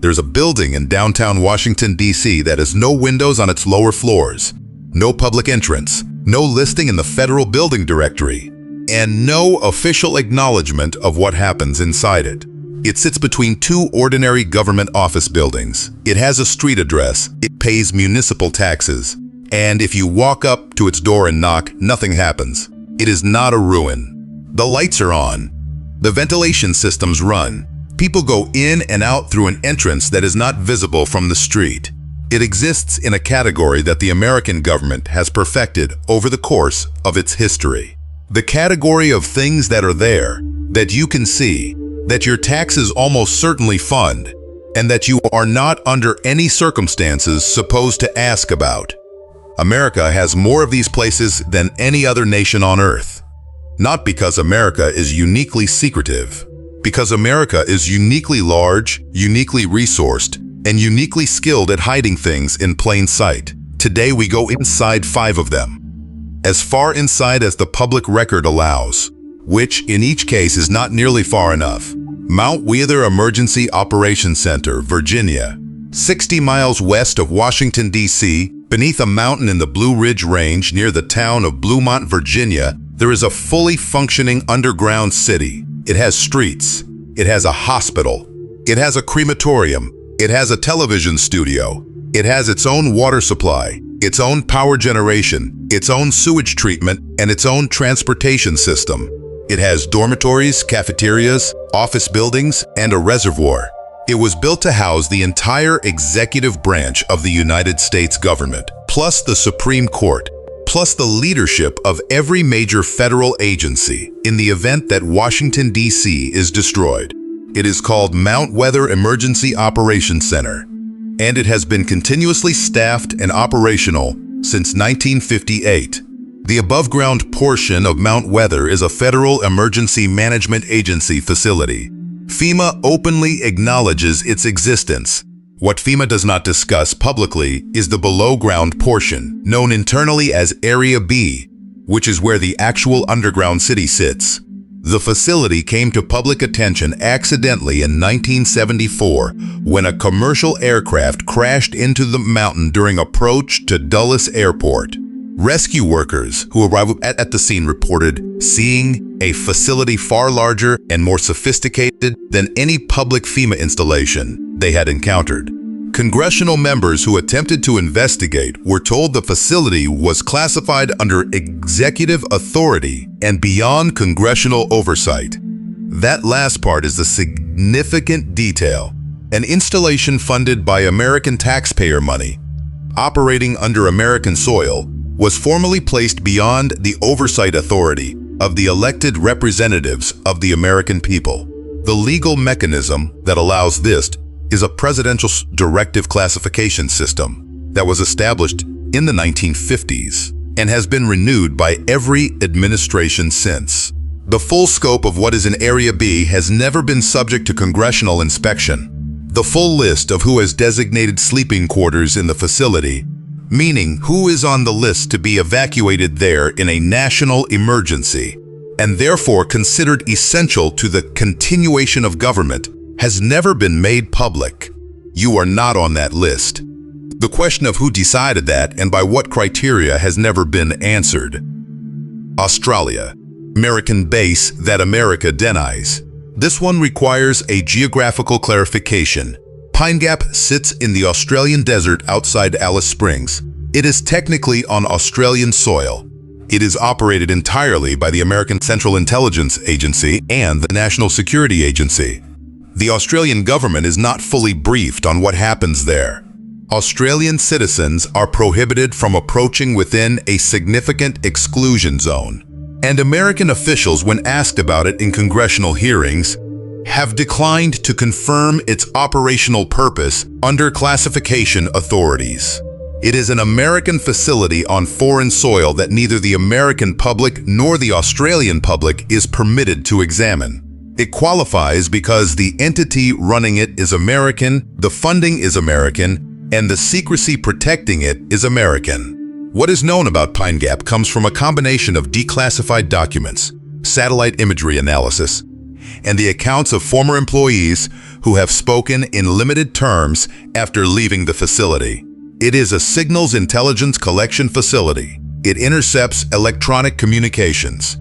There's a building in downtown Washington, D.C. that has no windows on its lower floors, no public entrance, no listing in the federal building directory, and no official acknowledgement of what happens inside it. It sits between two ordinary government office buildings. It has a street address, it pays municipal taxes, and if you walk up to its door and knock, nothing happens. It is not a ruin. The lights are on. The ventilation systems run. People go in and out through an entrance that is not visible from the street. It exists in a category that the American government has perfected over the course of its history. The category of things that are there, that you can see, that your taxes almost certainly fund, and that you are not under any circumstances supposed to ask about. America has more of these places than any other nation on earth. Not because America is uniquely secretive, because America is uniquely large, uniquely resourced, and uniquely skilled at hiding things in plain sight. Today we go inside 5 of them. As far inside as the public record allows, which in each case is not nearly far enough. Mount Weather Emergency Operations Center, Virginia, 60 miles west of Washington, D.C., beneath a mountain in the Blue Ridge Range near the town of Bluemont, Virginia, there is a fully functioning underground city. It has streets. It has a hospital. It has a crematorium. It has a television studio. It has its own water supply, its own power generation, its own sewage treatment, and its own transportation system. It has dormitories, cafeterias, office buildings, and a reservoir. It was built to house the entire executive branch of the United States government, plus the Supreme Court, plus the leadership of every major federal agency in the event that Washington, D.C. is destroyed. It is called Mount Weather Emergency Operations Center, and it has been continuously staffed and operational since 1958. The above-ground portion of Mount Weather is a federal emergency management agency facility. FEMA openly acknowledges its existence. What FEMA does not discuss publicly is the below-ground portion, known internally as Area B, which is where the actual underground city sits. The facility came to public attention accidentally in 1974 when a commercial aircraft crashed into the mountain during approach to Dulles Airport. Rescue workers who arrived at the scene reported seeing a facility far larger and more sophisticated than any public FEMA installation they had encountered. Congressional members who attempted to investigate were told the facility was classified under executive authority and beyond congressional oversight. That last part is the significant detail. An installation funded by American taxpayer money, operating under American soil, was formally placed beyond the oversight authority of the elected representatives of the American people. The legal mechanism that allows this is a presidential directive classification system that was established in the 1950s and has been renewed by every administration since. The full scope of what is in Area B has never been subject to congressional inspection. The full list of who has designated sleeping quarters in the facility, meaning who is on the list to be evacuated there in a national emergency, and therefore considered essential to the continuation of government, has never been made public. You are not on that list. The question of who decided that and by what criteria has never been answered. Australia, American base that America denies. This one requires a geographical clarification. Pine Gap sits in the Australian desert outside Alice Springs. It is technically on Australian soil. It is operated entirely by the American Central Intelligence Agency and the National Security Agency. The Australian government is not fully briefed on what happens there. Australian citizens are prohibited from approaching within a significant exclusion zone, and American officials, when asked about it in congressional hearings, have declined to confirm its operational purpose under classification authorities. It is an American facility on foreign soil that neither the American public nor the Australian public is permitted to examine. It qualifies because the entity running it is American, the funding is American, and the secrecy protecting it is American. What is known about Pine Gap comes from a combination of declassified documents, satellite imagery analysis, and the accounts of former employees who have spoken in limited terms after leaving the facility. It is a signals intelligence collection facility. It intercepts electronic communications.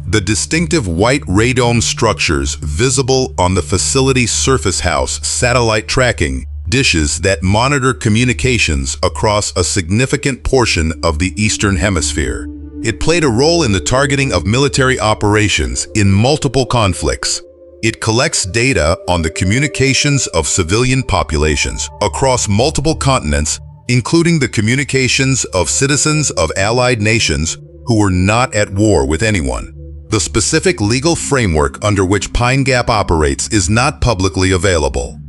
The distinctive white radome structures visible on the facility's surface house satellite tracking dishes that monitor communications across a significant portion of the Eastern Hemisphere. It played a role in the targeting of military operations in multiple conflicts. It collects data on the communications of civilian populations across multiple continents, including the communications of citizens of allied nations who were not at war with anyone. The specific legal framework under which Pine Gap operates is not publicly available.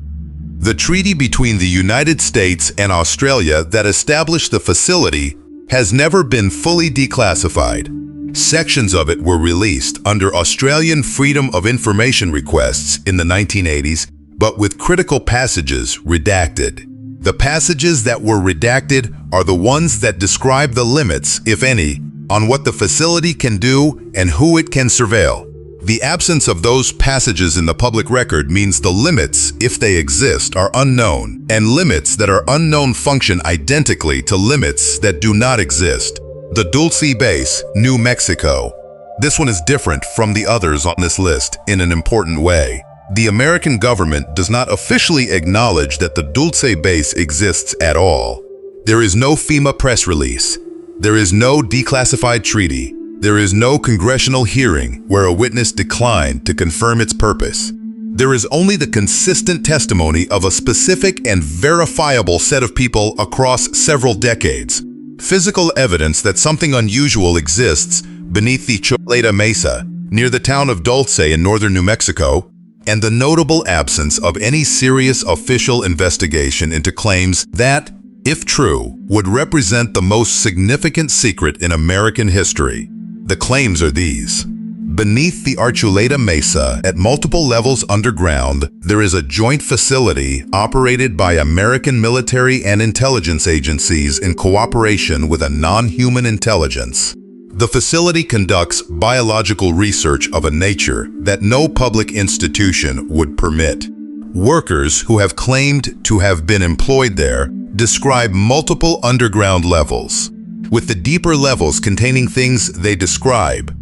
The treaty between the United States and Australia that established the facility has never been fully declassified. Sections of it were released under Australian Freedom of Information requests in the 1980s, but with critical passages redacted. The passages that were redacted are the ones that describe the limits, if any, on what the facility can do and who it can surveil. The absence of those passages in the public record means the limits, if they exist, are unknown, and limits that are unknown function identically to limits that do not exist. The Dulce Base, New Mexico. This one is different from the others on this list in an important way. The American government does not officially acknowledge that the Dulce Base exists at all. There is no FEMA press release. There is no declassified treaty. There is no congressional hearing where a witness declined to confirm its purpose. There is only the consistent testimony of a specific and verifiable set of people across several decades. Physical evidence that something unusual exists beneath the Archuleta Mesa, near the town of Dulce in northern New Mexico, and the notable absence of any serious official investigation into claims that, if true, would represent the most significant secret in American history. The claims are these. Beneath the Archuleta Mesa, at multiple levels underground, there is a joint facility operated by American military and intelligence agencies in cooperation with a non-human intelligence. The facility conducts biological research of a nature that no public institution would permit. Workers who have claimed to have been employed there describe multiple underground levels, with the deeper levels containing things they describe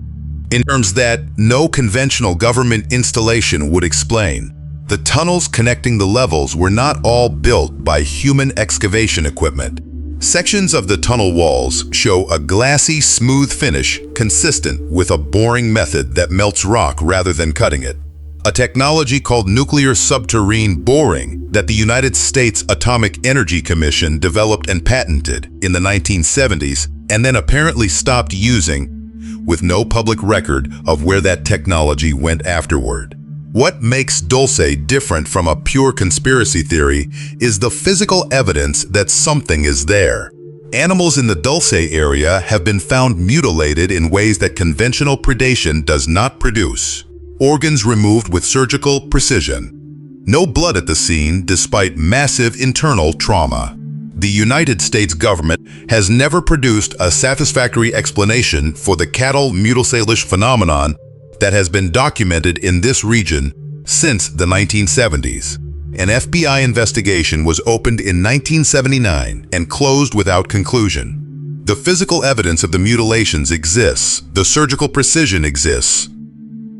in terms that no conventional government installation would explain. The tunnels connecting the levels were not all built by human excavation equipment. Sections of the tunnel walls show a glassy, smooth finish consistent with a boring method that melts rock rather than cutting it. A technology called nuclear subterrane boring that the United States Atomic Energy Commission developed and patented in the 1970s and then apparently stopped using, with no public record of where that technology went afterward. What makes Dulce different from a pure conspiracy theory is the physical evidence that something is there. Animals in the Dulce area have been found mutilated in ways that conventional predation does not produce. Organs removed with surgical precision. No blood at the scene despite massive internal trauma. The United States government has never produced a satisfactory explanation for the cattle mutilation phenomenon that has been documented in this region since the 1970s. An FBI investigation was opened in 1979 and closed without conclusion. The physical evidence of the mutilations exists. The surgical precision exists.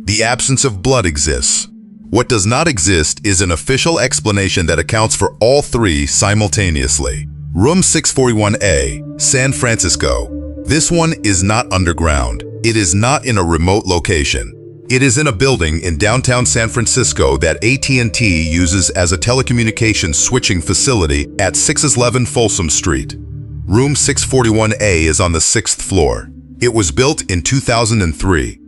The absence of blood exists. What does not exist is an official explanation that accounts for all three simultaneously. Room 641A, San Francisco. This one is not underground. It is not in a remote location. It is in a building in downtown San Francisco that AT&T uses as a telecommunications switching facility at 611 Folsom Street. Room 641A is on the 6th floor. It was built in 2003.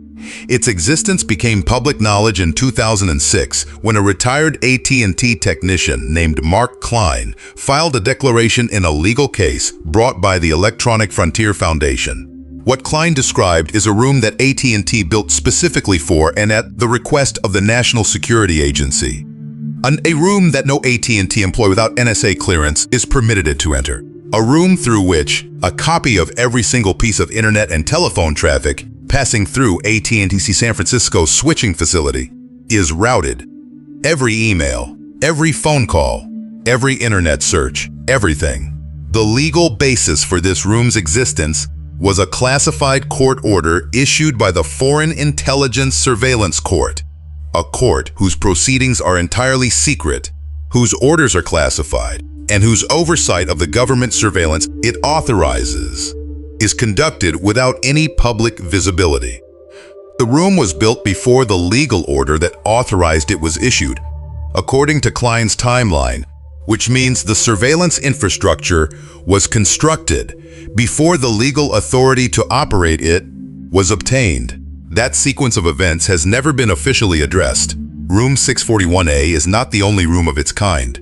Its existence became public knowledge in 2006 when a retired AT&T technician named Mark Klein filed a declaration in a legal case brought by the Electronic Frontier Foundation. What Klein described is a room that AT&T built specifically for and at the request of the National Security Agency. A room that no AT&T employee without NSA clearance is permitted to enter. A room through which a copy of every single piece of internet and telephone traffic passing through AT&T San Francisco's switching facility is routed. Every email, every phone call, every internet search, everything. The legal basis for this room's existence was a classified court order issued by the Foreign Intelligence Surveillance Court, a court whose proceedings are entirely secret, whose orders are classified, and whose oversight of the government surveillance it authorizes is conducted without any public visibility. The room was built before the legal order that authorized it was issued, according to Klein's timeline, which means the surveillance infrastructure was constructed before the legal authority to operate it was obtained. That sequence of events has never been officially addressed. Room 641A is not the only room of its kind.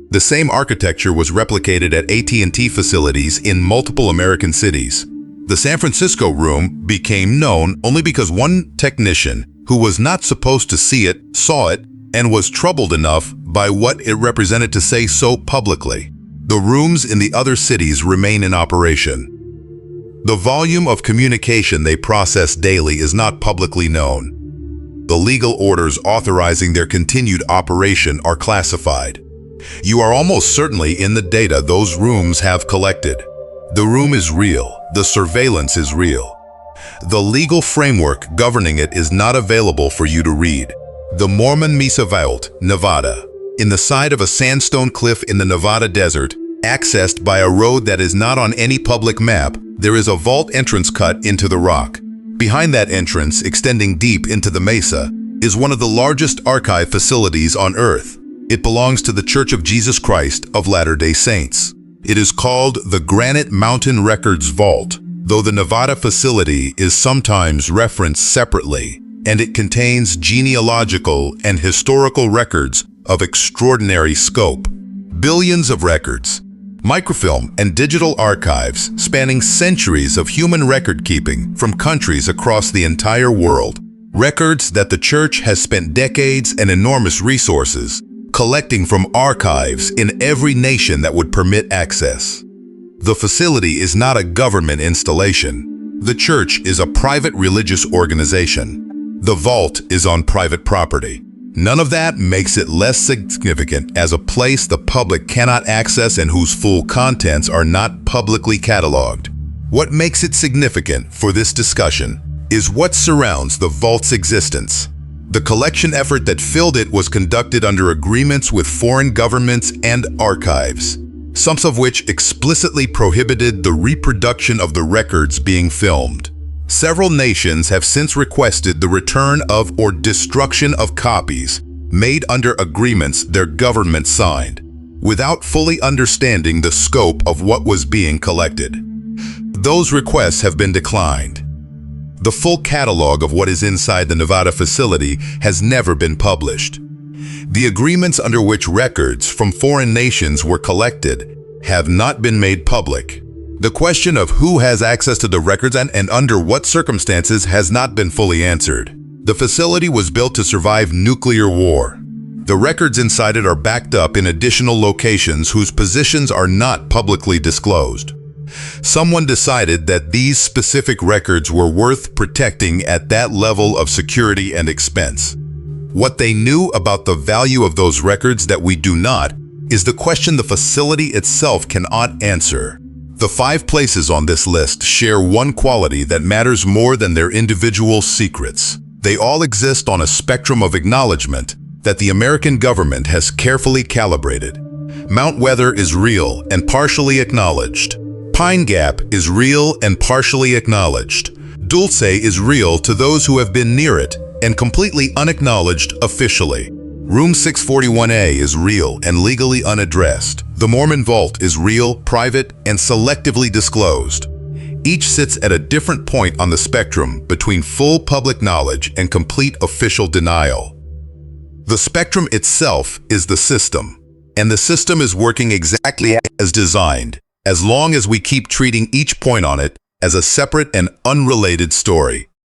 The same architecture was replicated at AT&T facilities in multiple American cities. The San Francisco room became known only because one technician who was not supposed to see it saw it and was troubled enough by what it represented to say so publicly. The rooms in the other cities remain in operation. The volume of communication they process daily is not publicly known. The legal orders authorizing their continued operation are classified. You are almost certainly in the data those rooms have collected. The room is real. The surveillance is real. The legal framework governing it is not available for you to read. The Mormon Mesa Vault, Nevada, in the side of a sandstone cliff in the Nevada desert, accessed by a road that is not on any public map, there is a vault entrance cut into the rock. Behind that entrance, extending deep into the mesa, is one of the largest archive facilities on Earth. It belongs to the Church of Jesus Christ of Latter-day Saints. It is called the Granite Mountain Records Vault, though the Nevada facility is sometimes referenced separately, and it contains genealogical and historical records of extraordinary scope. Billions of records, microfilm and digital archives spanning centuries of human record-keeping from countries across the entire world. Records that the Church has spent decades and enormous resources collecting from archives in every nation that would permit access. The facility is not a government installation. The Church is a private religious organization. The vault is on private property. None of that makes it less significant as a place the public cannot access and whose full contents are not publicly cataloged. What makes it significant for this discussion is what surrounds the vault's existence. The collection effort that filled it was conducted under agreements with foreign governments and archives, some of which explicitly prohibited the reproduction of the records being filmed. Several nations have since requested the return of or destruction of copies made under agreements their government signed, without fully understanding the scope of what was being collected. Those requests have been declined. The full catalog of what is inside the Nevada facility has never been published. The agreements under which records from foreign nations were collected have not been made public. The question of who has access to the records and under what circumstances has not been fully answered. The facility was built to survive nuclear war. The records inside it are backed up in additional locations whose positions are not publicly disclosed. Someone decided that these specific records were worth protecting at that level of security and expense. What they knew about the value of those records that we do not is the question the facility itself cannot answer. The 5 places on this list share one quality that matters more than their individual secrets. They all exist on a spectrum of acknowledgment that the American government has carefully calibrated. Mount Weather is real and partially acknowledged. Pine Gap is real and partially acknowledged. Dulce is real to those who have been near it and completely unacknowledged officially. Room 641A is real and legally unaddressed. The Mormon Vault is real, private, and selectively disclosed. Each sits at a different point on the spectrum between full public knowledge and complete official denial. The spectrum itself is the system, and the system is working exactly as designed, as long as we keep treating each point on it as a separate and unrelated story.